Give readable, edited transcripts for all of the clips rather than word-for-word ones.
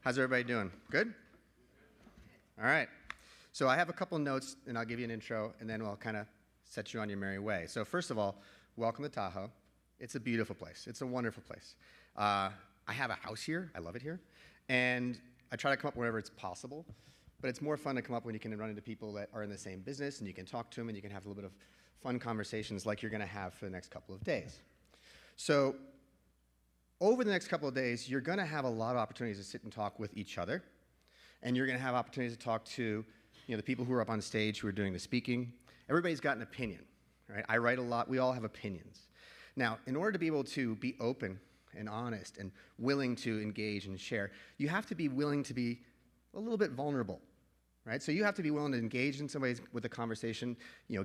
How's everybody doing? Good? All right. So I have a couple notes, and I'll give you an intro, and then I'll kind of set you on your merry way. So first of all, welcome to Tahoe. It's a beautiful place. It's a wonderful place. I have a house here. I love it here. And I try to come up whenever it's possible. But it's more fun to come up when you can run into people that are in the same business, and you can talk to them, and you can have a little bit of fun conversations like you're going to have for the next couple of days. So over the next couple of days, you're going to have a lot of opportunities to sit and talk with each other. And you're going to have opportunities to talk to the people who are up on stage who are doing the speaking. Everybody's got an opinion, right? I write a lot. We all have opinions. Now, in order to be able to be open and honest and willing to engage and share, you have to be willing to be a little bit vulnerable, right? So you have to be willing to engage in some ways with the conversation,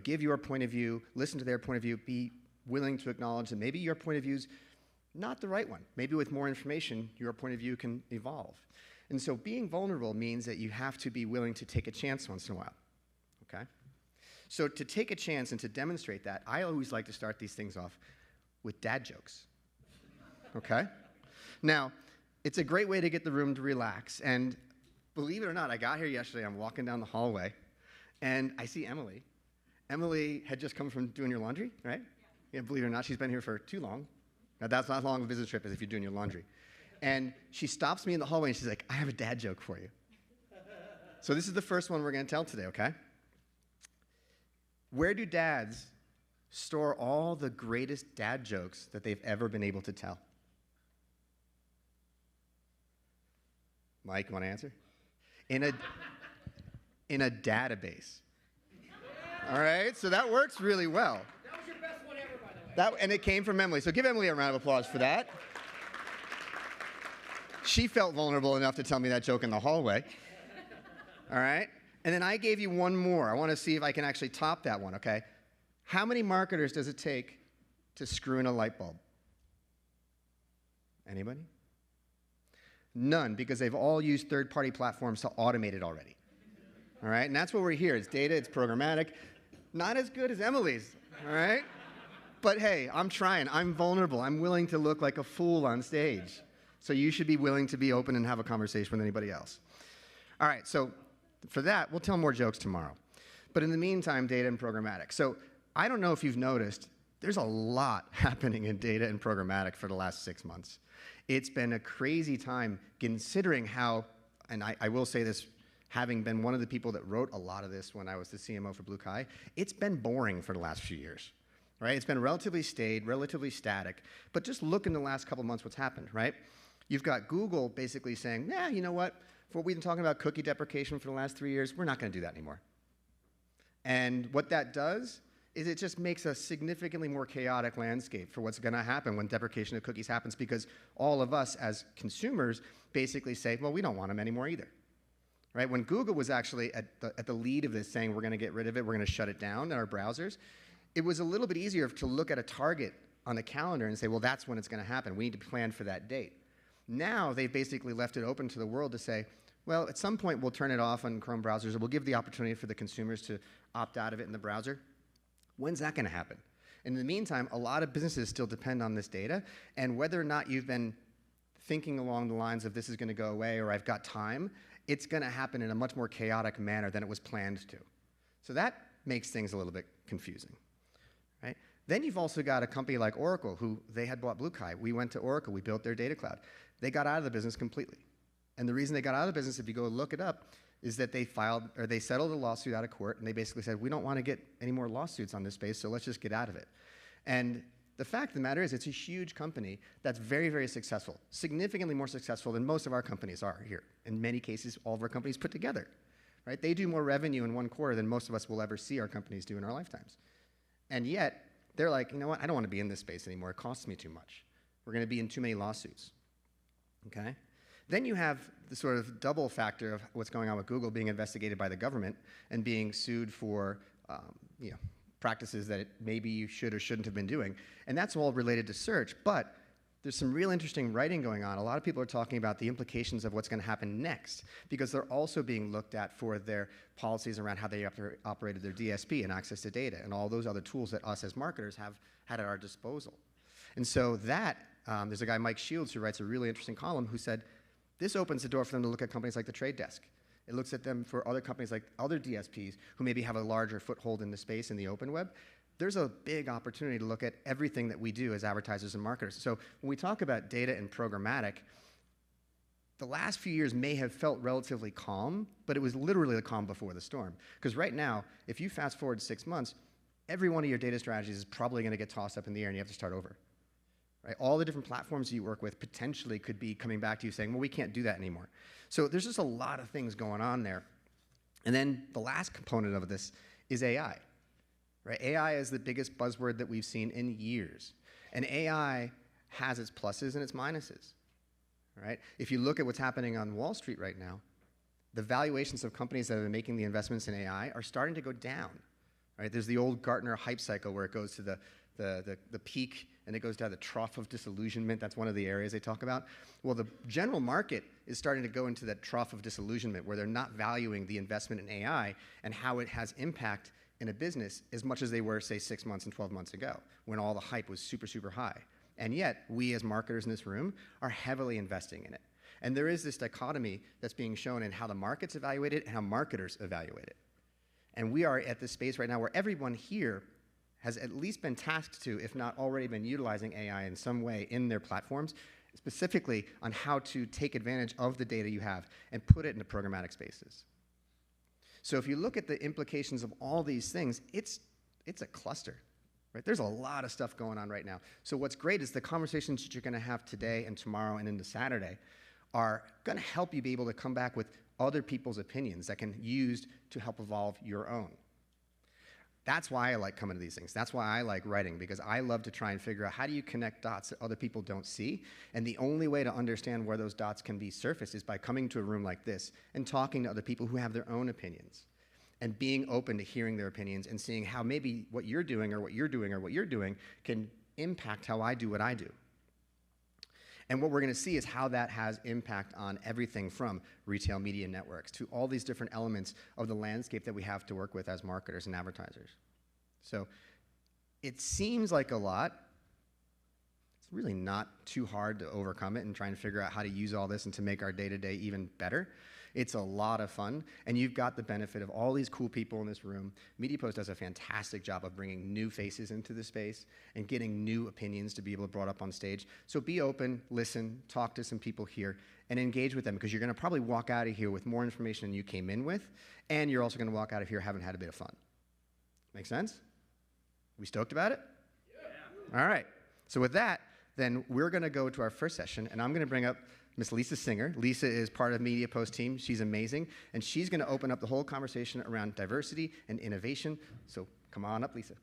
give your point of view, listen to their point of view, be willing to acknowledge that maybe your point of view is not the right one. Maybe with more information, your point of view can evolve. And so being vulnerable means that you have to be willing to take a chance once in a while, okay? So to take a chance and to demonstrate that, I always like to start these things off with dad jokes, okay? Now, it's a great way to get the room to relax. And believe it or not, I got here yesterday, I'm walking down the hallway, and I see Emily. Emily had just come from doing your laundry, right? Yeah, believe it or not, she's been here for too long. Now, that's not as long of a business trip as if you're doing your laundry. And she stops me in the hallway, and she's like, I have a dad joke for you. So this is the first one we're going to tell today, okay? Where do dads store all the greatest dad jokes that they've ever been able to tell? Mike, you want to answer? In a database. All right, so that works really well. That was your best one ever, by the way. And it came from Emily, so give Emily a round of applause for that. She felt vulnerable enough to tell me that joke in the hallway. All right? And then I gave you one more. I want to see if I can actually top that one, okay? How many marketers does it take to screw in a light bulb? Anybody? None, because they've all used third-party platforms to automate it already. All right? And that's what we're here. It's data, it's programmatic. Not as good as Emily's, all right? But hey, I'm trying. I'm vulnerable. I'm willing to look like a fool on stage. So you should be willing to be open and have a conversation with anybody else. All right, so for that, we'll tell more jokes tomorrow. But in the meantime, data and programmatic. So I don't know if you've noticed, there's a lot happening in data and programmatic for the last 6 months. It's been a crazy time considering how, and I will say this, having been one of the people that wrote a lot of this when I was the CMO for Blue Kai, it's been boring for the last few years, right? It's been relatively staid, relatively static, but just look in the last couple months what's happened, right? You've got Google basically saying, yeah, you know what? For what we've been talking about cookie deprecation for the last 3 years, we're not going to do that anymore. And what that does is it just makes a significantly more chaotic landscape for what's going to happen when deprecation of cookies happens, because all of us as consumers basically say, well, we don't want them anymore either. Right? When Google was actually at the lead of this saying we're going to get rid of it, we're going to shut it down in our browsers, it was a little bit easier to look at a target on the calendar and say, well, that's when it's going to happen. We need to plan for that date. Now they've basically left it open to the world to say, well, at some point we'll turn it off on Chrome browsers, or we'll give the opportunity for the consumers to opt out of it in the browser. When's that going to happen? In the meantime, a lot of businesses still depend on this data, and whether or not you've been thinking along the lines of this is going to go away or I've got time, it's going to happen in a much more chaotic manner than it was planned to. So that makes things a little bit confusing, right? Then you've also got a company like Oracle, who they had bought Blue Kai. We went to Oracle. We built their data cloud. They got out of the business completely. And the reason they got out of the business, if you go look it up, is that they settled a lawsuit out of court, and they basically said, we don't want to get any more lawsuits on this space, so let's just get out of it. And the fact of the matter is, it's a huge company that's very, very successful, significantly more successful than most of our companies are here. In many cases, all of our companies put together, right? They do more revenue in one quarter than most of us will ever see our companies do in our lifetimes. And yet, they're like, you know what, I don't want to be in this space anymore. It costs me too much. We're going to be in too many lawsuits, okay? Then you have the sort of double factor of what's going on with Google being investigated by the government and being sued for practices that maybe you should or shouldn't have been doing. And that's all related to search. But there's some real interesting writing going on. A lot of people are talking about the implications of what's going to happen next, because they're also being looked at for their policies around how they operated their DSP and access to data and all those other tools that us as marketers have had at our disposal. And so that, there's a guy, Mike Shields, who writes a really interesting column who said, This opens the door for them to look at companies like The Trade Desk. It looks at them for other companies like other DSPs who maybe have a larger foothold in the space in the open web. There's a big opportunity to look at everything that we do as advertisers and marketers. So when we talk about data and programmatic, the last few years may have felt relatively calm, but it was literally the calm before the storm. Because right now, if you fast forward 6 months, every one of your data strategies is probably going to get tossed up in the air and you have to start over. Right? All the different platforms you work with potentially could be coming back to you saying, well, we can't do that anymore. So there's just a lot of things going on there. And then the last component of this is AI. Right? AI is the biggest buzzword that we've seen in years. And AI has its pluses and its minuses. Right? If you look at what's happening on Wall Street right now, the valuations of companies that are making the investments in AI are starting to go down. Right? There's the old Gartner hype cycle where it goes to the peak and it goes down the trough of disillusionment. That's one of the areas they talk about. Well, the general market is starting to go into that trough of disillusionment where they're not valuing the investment in AI and how it has impact in a business as much as they were, say, 6 months and 12 months ago when all the hype was super, super high. And yet, we as marketers in this room are heavily investing in it. And there is this dichotomy that's being shown in how the markets evaluate it and how marketers evaluate it. And we are at this space right now where everyone here has at least been tasked to, if not already been utilizing AI in some way in their platforms, specifically on how to take advantage of the data you have and put it into programmatic spaces. So if you look at the implications of all these things, it's a cluster. Right? There's a lot of stuff going on right now. So what's great is the conversations that you're going to have today and tomorrow and into Saturday are going to help you be able to come back with other people's opinions that can be used to help evolve your own. That's why I like coming to these things. That's why I like writing, because I love to try and figure out how do you connect dots that other people don't see. And the only way to understand where those dots can be surfaced is by coming to a room like this and talking to other people who have their own opinions. And being open to hearing their opinions and seeing how maybe what you're doing or what you're doing or what you're doing can impact how I do what I do. And what we're going to see is how that has impact on everything from retail media networks to all these different elements of the landscape that we have to work with as marketers and advertisers. So it seems like a lot. It's really not too hard to overcome it and try and figure out how to use all this and to make our day-to-day even better. It's a lot of fun, and you've got the benefit of all these cool people in this room. MediaPost does a fantastic job of bringing new faces into the space and getting new opinions to be able to brought up on stage. So be open, listen, talk to some people here, and engage with them, because you're going to probably walk out of here with more information than you came in with, and you're also going to walk out of here having had a bit of fun. Make sense? We stoked about it? Yeah. All right. So with that, then we're going to go to our first session, and I'm going to bring up Miss Lisa Singer. Lisa is part of MediaPost team. She's amazing, and she's going to open up the whole conversation around diversity and innovation. So come on up, Lisa.